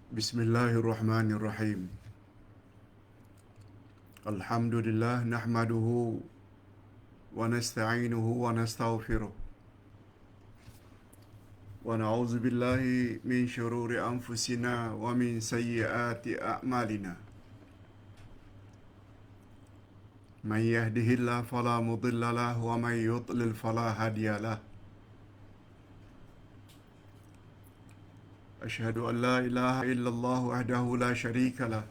Bismillahirrahmanirrahim. Alhamdulillah nahmaduhu wa nasta'inuhu wa nastaghfiruh. Wa na'udzu billahi min syururi anfusina wa min sayyiati a'malina. Man yahdihillahu fala mudilla lahu wa man yudlil fala hadiya lahu. Asyhadu an la ilaha illallah wahdahu la syarika lah.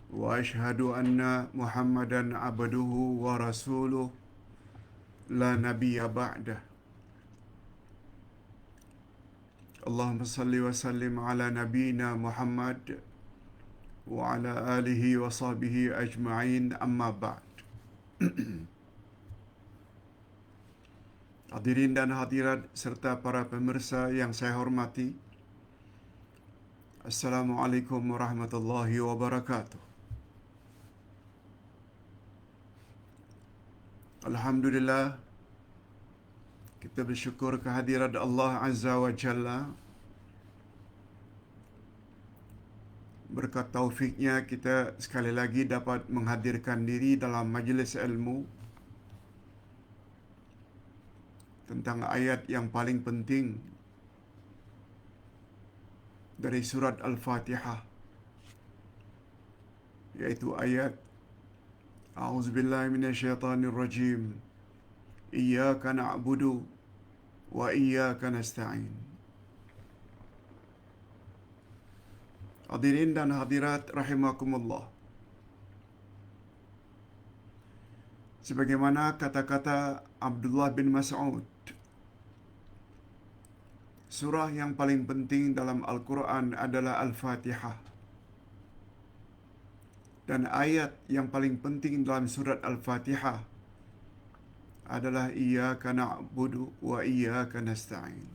Wa asyhadu anna Muhammadan abduhu wa rasuluh la nabiyya ba'dah. Allahumma salli wa sallim ala nabiyyina Muhammad wa ala alihi wa sahbihi ajma'in, amma ba'd. Hadirin dan hadirat serta para pemirsa yang saya hormati, Assalamualaikum warahmatullahi wabarakatuh. Alhamdulillah, kita bersyukur kehadirat Allah Azza wa Jalla. Berkat taufiknya kita sekali lagi dapat menghadirkan diri dalam majlis ilmu tentang ayat yang paling penting dari surat Al-Fatihah, yaitu ayat A'udzubillahi minasyaitonirrajim. Iyyaka na'budu wa iyyaka nasta'in. Hadirin dan hadirat rahimakumullah. Sebagaimana kata-kata Abdullah bin Mas'ud, surah yang paling penting dalam Al-Quran adalah Al-Fatihah. Dan ayat yang paling penting dalam surat Al-Fatihah adalah Iyyaka na'budu wa iyyaka nasta'in.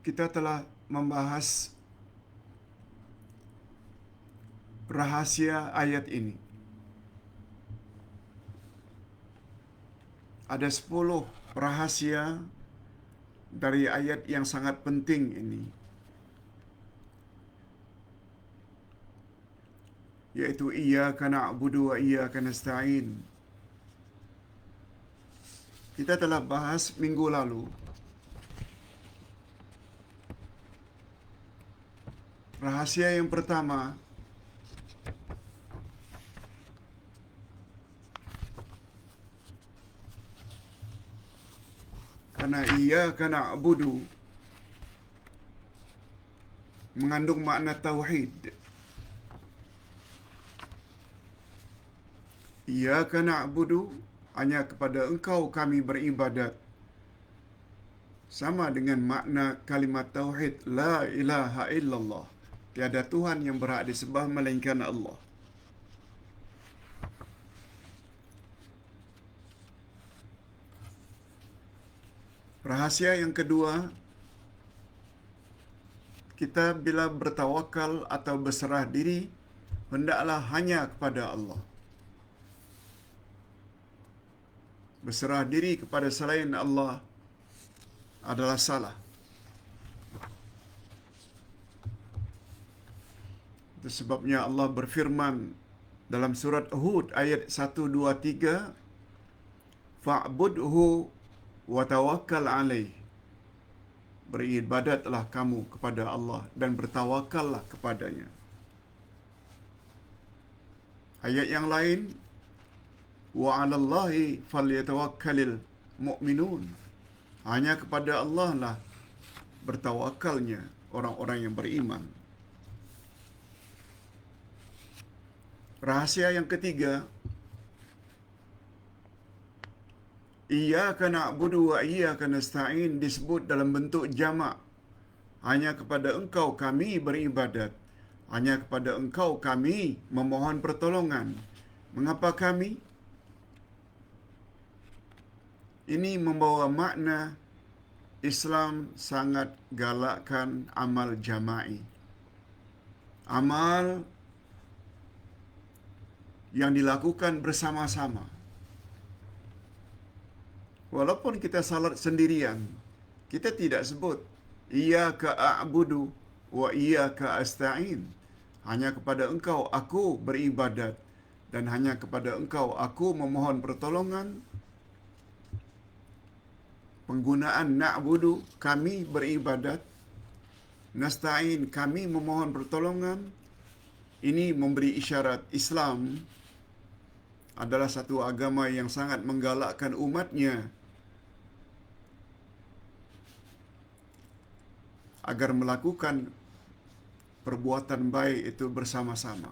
Kita telah membahas rahasia ayat ini. Ada 10 rahasia dari ayat yang sangat penting ini, yaitu Iyyaka na'budu wa iyyaka nasta'in. Kita telah bahas minggu lalu rahasia yang pertama, karena Iyyaka na'budu mengandung makna tauhid. Iyyaka na'budu, hanya kepada Engkau kami beribadat, sama dengan makna kalimat tauhid, la ilaha illallah, tiada Tuhan yang berhak disembah melainkan Allah. Rahasia yang kedua, kita bila bertawakal atau berserah diri, hendaklah hanya kepada Allah. Berserah diri kepada selain Allah adalah salah. Itu sebabnya Allah berfirman dalam surat Hud ayat 123, fa'budhu wa tawakkal alaih. Beribadatlah kamu kepada Allah dan bertawakallah kepadanya. Ayat yang lain, wa 'alallahi falyatawakkalul mu'minun. Hanya kepada Allah lah bertawakalnya orang-orang yang beriman. Rahasia yang ketiga, Iyyaka na'budu wa iyyaka nasta'in disebut dalam bentuk jamak. Hanya kepada Engkau kami beribadat, hanya kepada Engkau kami memohon pertolongan. Mengapa kami? Ini membawa makna Islam sangat galakkan amal jama'i. Amal yang dilakukan bersama-sama. Walaupun kita salat sendirian, kita tidak sebut iyyaka a'budu wa iyyaka asta'in. Hanya kepada engkau aku beribadat dan hanya kepada engkau aku memohon pertolongan. Penggunaan na'budu, kami beribadat, nasta'in, kami memohon pertolongan, ini memberi isyarat Islam adalah satu agama yang sangat menggalakkan umatnya agar melakukan perbuatan baik itu bersama-sama.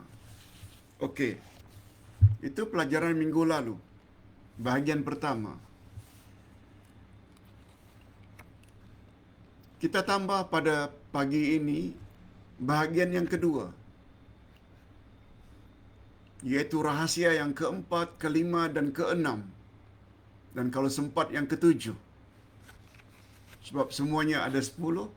Okey. Itu pelajaran minggu lalu. Bahagian pertama. Kita tambah pada pagi ini bahagian yang kedua, iaitu rahasia yang keempat, kelima dan keenam. Dan kalau sempat yang ketujuh. Sebab semuanya ada 10.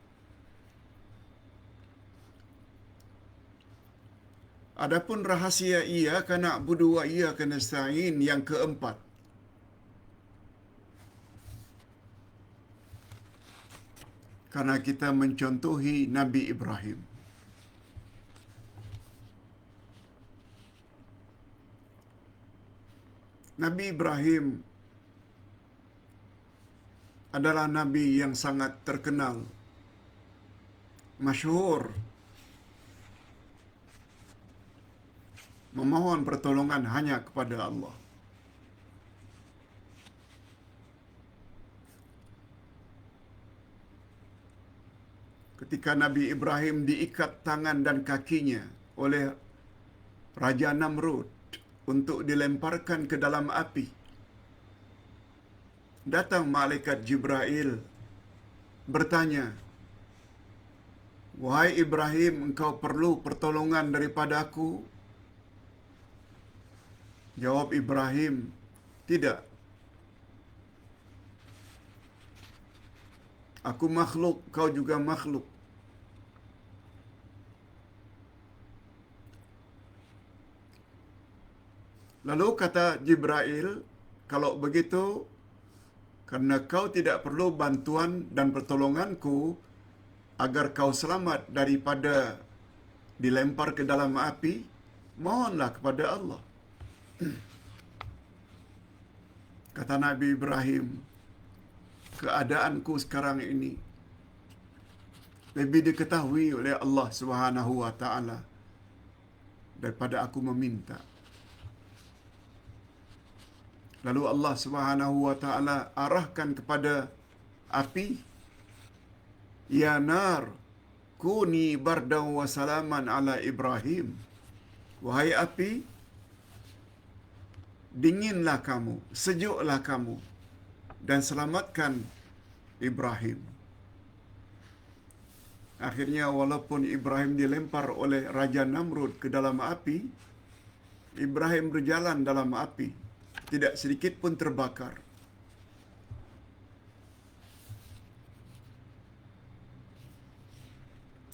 Adapun rahasia iyyaka na'budu wa iyyaka nasta'in yang keempat. Karena kita mencontohi Nabi Ibrahim. Nabi Ibrahim adalah nabi yang sangat terkenal, masyhur, memohon pertolongan hanya kepada Allah. Ketika Nabi Ibrahim diikat tangan dan kakinya oleh Raja Namrud untuk dilemparkan ke dalam api, datang malaikat Jibril bertanya, "Wahai Ibrahim, engkau perlu pertolongan daripada aku?" Jawab Ibrahim, "Tidak. Aku makhluk, kau juga makhluk." Lalu kata Jibril, "Kalau begitu, karena kau tidak perlu bantuan dan pertolonganku agar kau selamat daripada dilempar ke dalam api, mohonlah kepada Allah." Kata Nabi Ibrahim, "Keadaanku sekarang ini lebih diketahui oleh Allah Subhanahu wa taala daripada aku meminta." Lalu Allah Subhanahu wa taala arahkan kepada api, "Ya nar, kuni bardan wa salaman ala Ibrahim." Wahai api, dinginlah kamu, sejuklah kamu, dan selamatkan Ibrahim. Akhirnya walaupun Ibrahim dilempar oleh Raja Namrud ke dalam api, Ibrahim berjalan dalam api, tidak sedikit pun terbakar.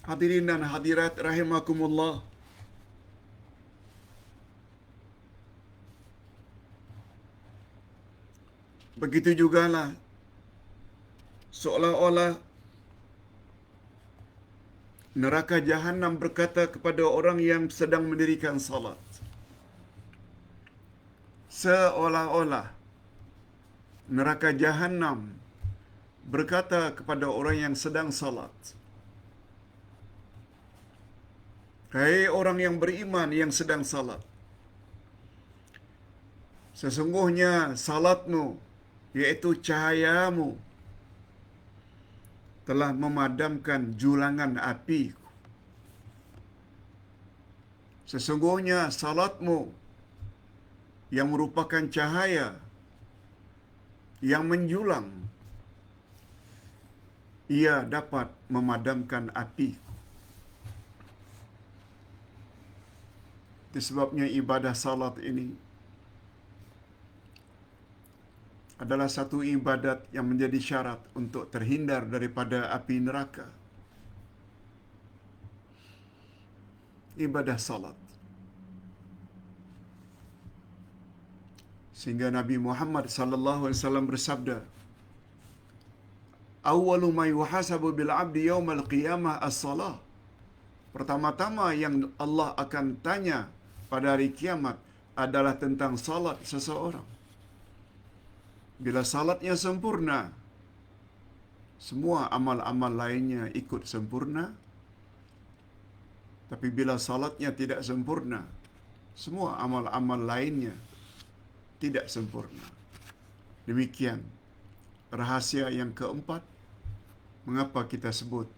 Hadirin dan hadirat rahimakumullah. Begitu jugalah seolah-olah neraka jahanam berkata kepada orang yang sedang mendirikan salat. Seolah-olah neraka jahanam berkata kepada orang yang sedang salat, "Hai orang yang beriman yang sedang salat, sesungguhnya salatmu, yaitu cahayamu, telah memadamkan julangan api. Sesungguhnya salatmu yang merupakan cahaya yang menjulang, ia dapat memadamkan api." Itu sebabnya ibadah salat ini adalah satu ibadat yang menjadi syarat untuk terhindar daripada api neraka. Ibadah salat. Sehingga Nabi Muhammad sallallahu alaihi wasallam bersabda, "Awwalu ma yuhasabu bil 'abdi yaumal qiyamah as-salah." Pertama-tama yang Allah akan tanya pada hari kiamat adalah tentang salat seseorang. Bila salatnya sempurna, semua amal-amal lainnya ikut sempurna. Tapi bila salatnya tidak sempurna, semua amal-amal lainnya tidak sempurna. Demikian rahasia yang keempat, mengapa kita sebut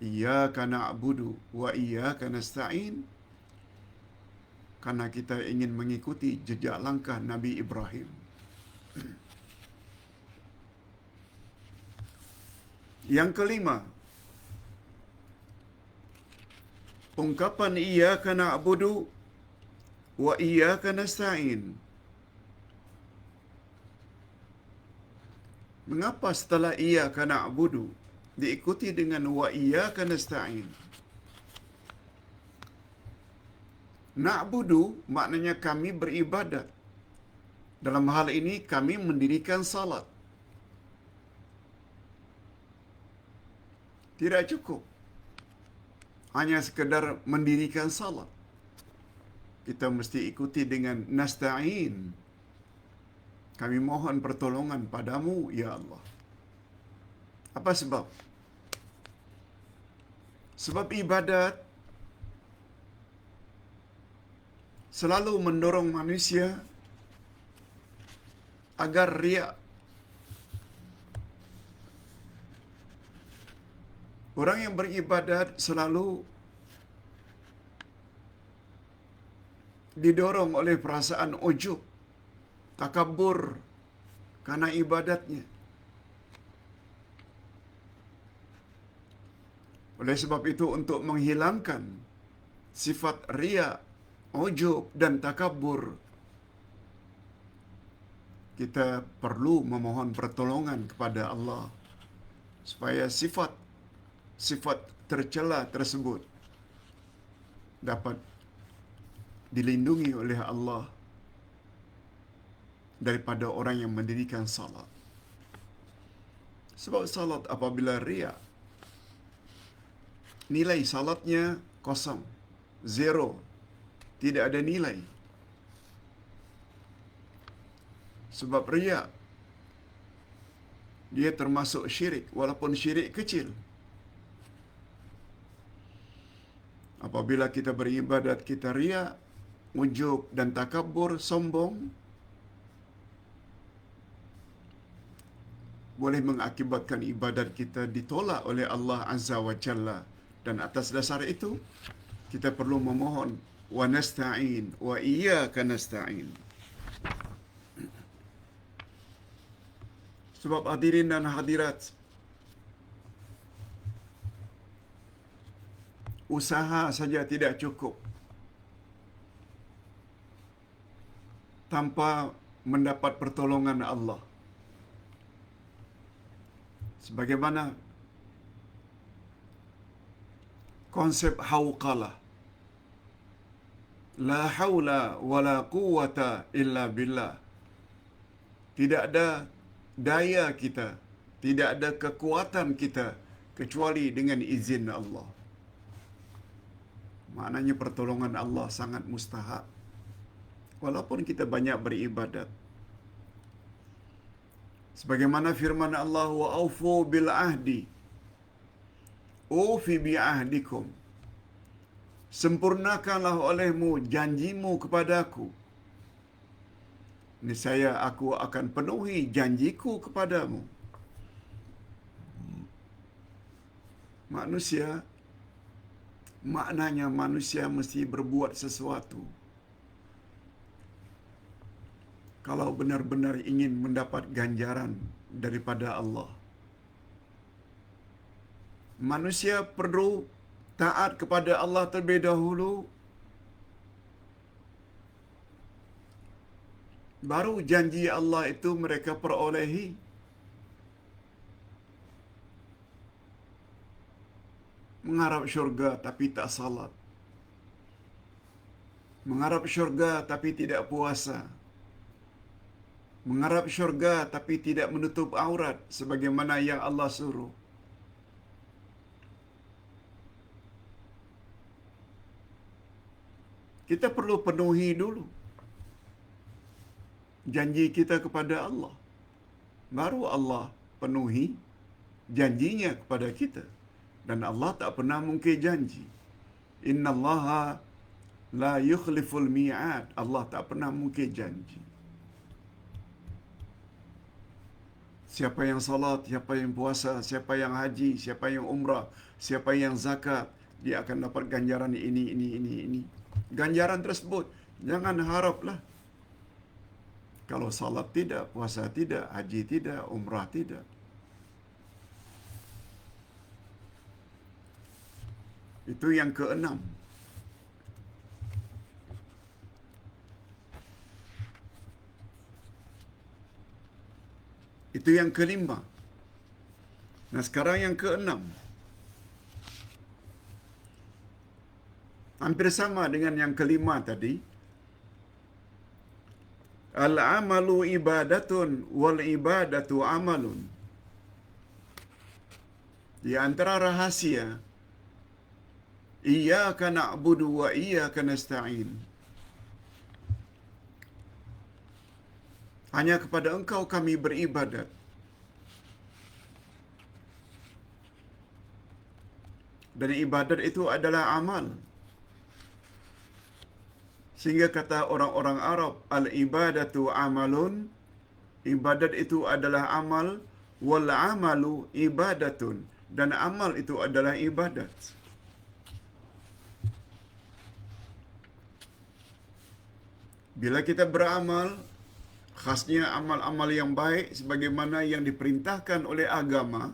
iyyaka na'budu wa iyyaka nasta'in, karena kita ingin mengikuti jejak langkah Nabi Ibrahim. Yang kelima, ungkapan iyyaka na'budu wa iyyaka nasta'in. Mengapa setelah iyyaka na'budu diikuti dengan wa iyyaka nasta'in? Na'budu maknanya kami beribadat. Dalam hal ini kami mendirikan salat. Tidak cukup hanya sekedar mendirikan salat. Kita mesti ikuti dengan nasta'in. Kami mohon pertolongan padamu, ya Allah. Apa sebab? Sebab ibadat selalu mendorong manusia agar riak. Orang yang beribadat selalu didorong oleh perasaan ujub, takabur karena ibadatnya. Oleh sebab itu, untuk menghilangkan sifat riya, ujub dan takabur, kita perlu memohon pertolongan kepada Allah supaya sifat tercela tersebut dapat dilindungi oleh Allah daripada orang yang mendirikan salat. Sebab salat apabila riya, nilai salatnya kosong, zero, tidak ada nilai. Sebab riya, dia termasuk syirik, walaupun syirik kecil. Apabila kita beribadat, kita riya, ujub dan takabur, sombong, boleh mengakibatkan ibadat kita ditolak oleh Allah Azza wa Jalla. Dan atas dasar itu, kita perlu memohon wa nasta'in wa iyyaka nasta'in. Sebab hadirin dan hadirat, usaha saja tidak cukup tanpa mendapat pertolongan Allah. Sebagaimana konsep hauqalah, la haula wala quwwata illa billah. Tidak ada daya kita, tidak ada kekuatan kita kecuali dengan izin Allah. Maknanya pertolongan Allah sangat mustahak, walaupun kita banyak beribadat. Sebagaimana firman Allah, wa aufu bil ahdi ufi bi ahdikum. Sempurnakanlah olehmu janjimu kepadaku, niscaya aku akan penuhi janjiku kepadamu. Maknanya manusia mesti berbuat sesuatu kalau benar-benar ingin mendapat ganjaran daripada Allah. Manusia perlu taat kepada Allah terlebih dahulu, baru janji Allah itu mereka perolehi. Mengharap syurga tapi tak salat, mengharap syurga tapi tidak puasa, mengharap syurga tapi tidak menutup aurat sebagaimana yang Allah suruh. Kita perlu penuhi dulu janji kita kepada Allah. Baru Allah penuhi janjinya kepada kita. Dan Allah tak pernah mungkir janji. Innallaha la yukhliful mi'ad. Allah tak pernah mungkir janji. Siapa yang salat, siapa yang puasa, siapa yang haji, siapa yang umrah, siapa yang zakat, dia akan dapat ganjaran ini. Ganjaran tersebut jangan haraplah. Kalau salat tidak, puasa tidak, haji tidak, umrah tidak. Itu yang keenam. Itu yang kelima. Nah, sekarang yang keenam. Hampir sama dengan yang kelima tadi. Al-amalu ibadatun wal ibadatu amalun. Di antara rahasia, iyyaka na'budu wa iyyaka nasta'in. Hanya kepada Engkau kami beribadat. Dan ibadat itu adalah amal. Sehingga kata orang-orang Arab, al-ibadatu amalun, ibadat itu adalah amal, wal amalu ibadatun, dan amal itu adalah ibadat. Bila kita beramal, khasnya amal-amal yang baik sebagaimana yang diperintahkan oleh agama,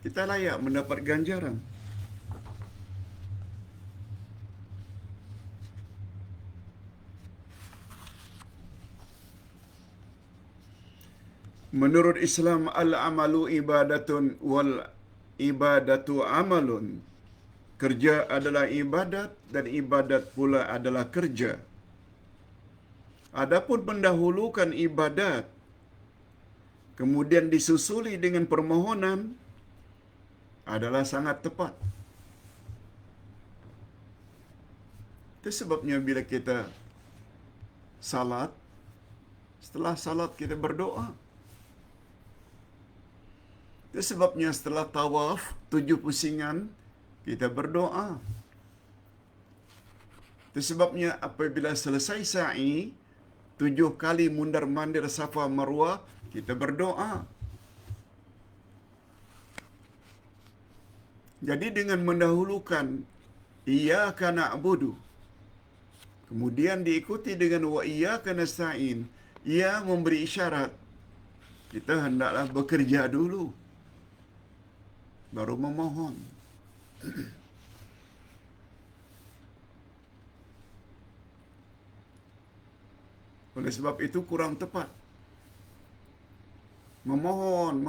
kita layak mendapat ganjaran. Menurut Islam, al-amalu ibadatun wal ibadatu amalun. Kerja adalah ibadat dan ibadat pula adalah kerja. Adapun mendahulukan ibadat kemudian disusuli dengan permohonan adalah sangat tepat. Itu sebabnya bila kita salat, setelah salat kita berdoa. Itu sebabnya setelah tawaf 7 pusingan kita berdoa. Itu sebabnya apabila selesai sa'i 7 kali mundar-mandir Safa Marwah, kita berdoa. Jadi dengan mendahulukan iyyaka na'budu, kemudian diikuti dengan wa iyyaka nasta'in, ia memberi isyarat kita hendaklah bekerja dulu, baru memohon. Oleh sebab itu kurang tepat. Memohon,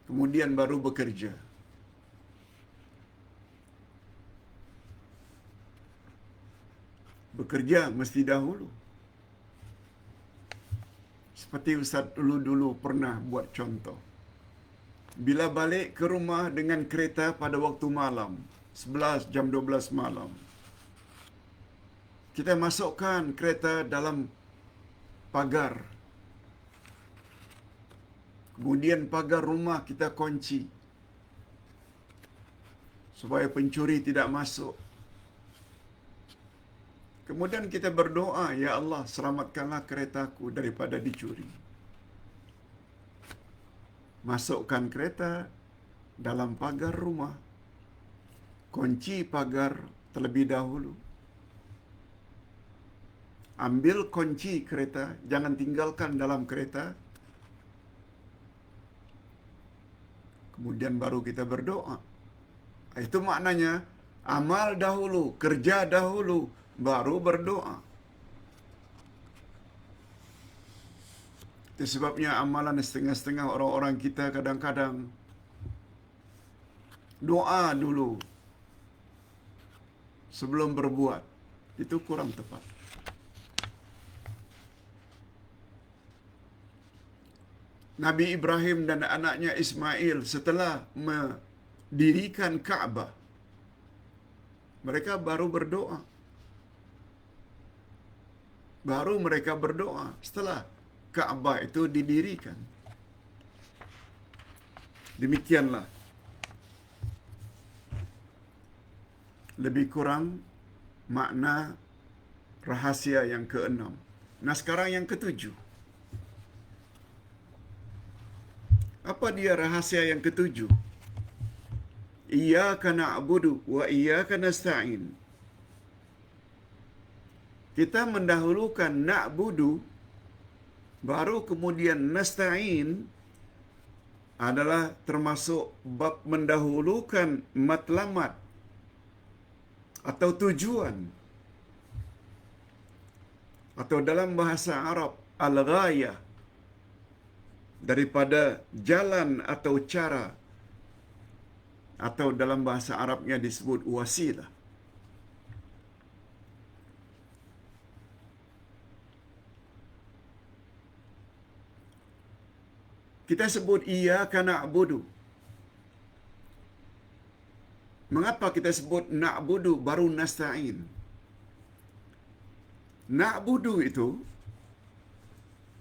kemudian baru bekerja. Bekerja mesti dahulu. Seperti Ustaz dulu pernah buat contoh. Bila balik ke rumah dengan kereta pada waktu malam, 11 jam 12 malam, kita masukkan kereta dalam pagar. Kemudian pagar rumah kita kunci supaya pencuri tidak masuk. Kemudian kita berdoa, ya Allah, selamatkanlah keretaku daripada dicuri. Masukkan kereta dalam pagar rumah. Kunci pagar terlebih dahulu. Ambil kunci kereta, jangan tinggalkan dalam kereta. Kemudian baru kita berdoa. Itu maknanya amal dahulu, kerja dahulu, baru berdoa. Itu sebabnya amalan setengah-setengah orang-orang kita kadang-kadang doa dulu sebelum berbuat. Itu kurang tepat. Nabi Ibrahim dan anaknya Ismail setelah mendirikan Kaabah, mereka baru berdoa. Baru mereka berdoa setelah Kaabah itu didirikan. Demikianlah lebih kurang makna rahasia yang keenam. Nah, sekarang yang ketujuh. Apa dia rahasia yang ketujuh? Iyyaka na'budu wa iyyaka nasta'in. Kita mendahulukan na'budu, baru kemudian nasta'in adalah termasuk bab mendahulukan matlamat atau tujuan, atau dalam bahasa Arab al-ghayah, daripada jalan atau cara, atau dalam bahasa Arabnya disebut wasilah. Kita sebut iyyaka na'budu. Mengapa kita sebut na'budu baru nasta'in? Na'budu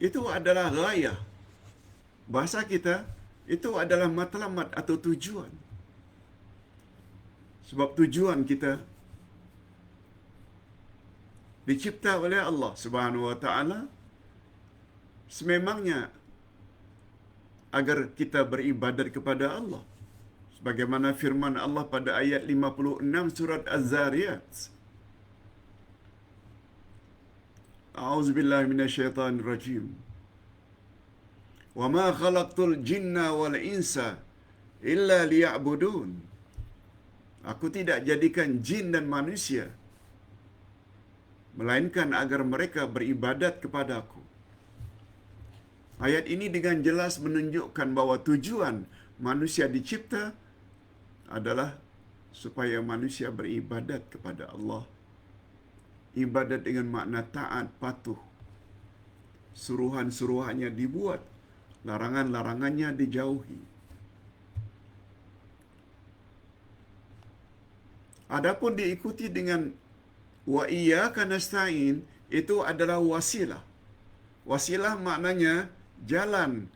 itu adalah ghayah. Bahasa kita itu adalah matlamat atau tujuan. Sebab tujuan kita dicipta oleh Allah Subhanahu wa taala sememangnya agar kita beribadat kepada Allah. Sebagaimana firman Allah pada ayat 56 surat Az-Zariyat. A'udzubillahi minasyaitonir rajim. Wa ma khalaqtul jinna wal insa illa liya'budun. Aku tidak jadikan jin dan manusia melainkan agar mereka beribadat kepada aku. Ayat ini dengan jelas menunjukkan bahawa tujuan manusia dicipta adalah supaya manusia beribadat kepada Allah. Ibadat dengan makna taat, patuh. Suruhan-suruhannya dibuat, larangan-larangannya dijauhi. Adapun diikuti dengan wa iyyaka nasta'in, itu adalah wasilah. Wasilah maknanya jalan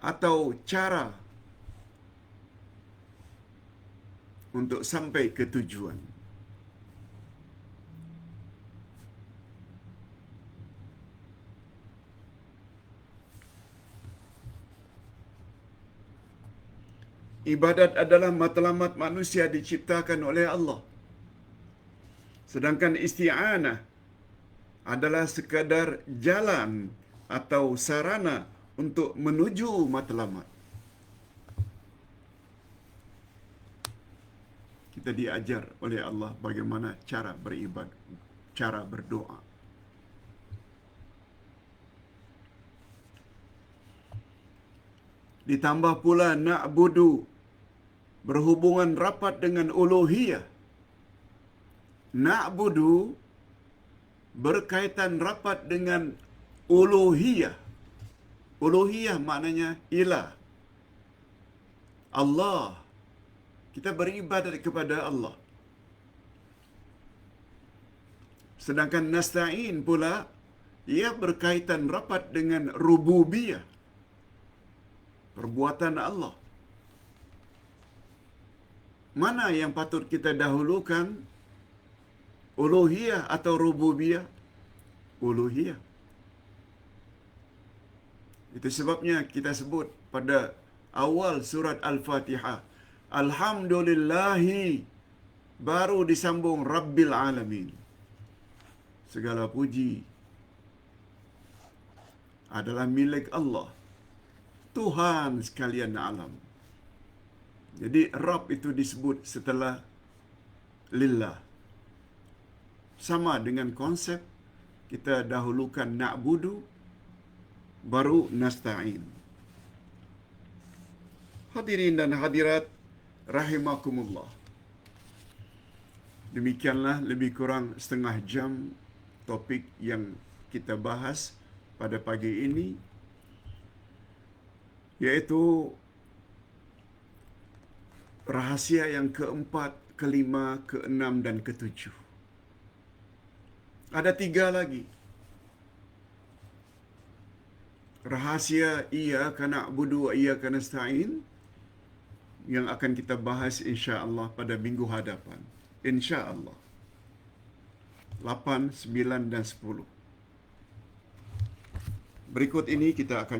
atau cara untuk sampai ke tujuan. Ibadat adalah matlamat manusia diciptakan oleh Allah. Sedangkan isti'anah adalah sekadar jalan atau sarana untuk menuju matlamat. Kita diajar oleh Allah bagaimana cara beribadah, cara berdoa. Ditambah pula na'budu berhubungan rapat dengan uluhiyah. Na'budu berkaitan rapat dengan uluhiyah. Uluhiyah maknanya ilah. Allah. Kita beribadat kepada Allah. Sedangkan nasta'in pula, ia berkaitan rapat dengan rububiyah. Perbuatan Allah. Mana yang patut kita dahulukan? Uluhiyah atau rububiyah? Uluhiyah. Itu sebabnya kita sebut pada awal surat Al-Fatihah, Alhamdulillahi, baru disambung Rabbil Alamin. Segala puji adalah milik Allah, Tuhan sekalian alam. Jadi Rabb itu disebut setelah Lillah. Sama dengan konsep kita dahulukan na'budu baru nasta'in. Hadirin dan hadirat rahimakumullah. Demikianlah lebih kurang setengah jam topik yang kita bahas pada pagi ini, yaitu rahasia yang keempat, kelima, keenam, dan ketujuh. Ada 3 lagi. Rahasia iyyaka na'budu wa iyyaka nasta'in yang akan kita bahas insya-Allah pada minggu hadapan. Insya-Allah. 8, 9, dan 10. Berikut ini kita akan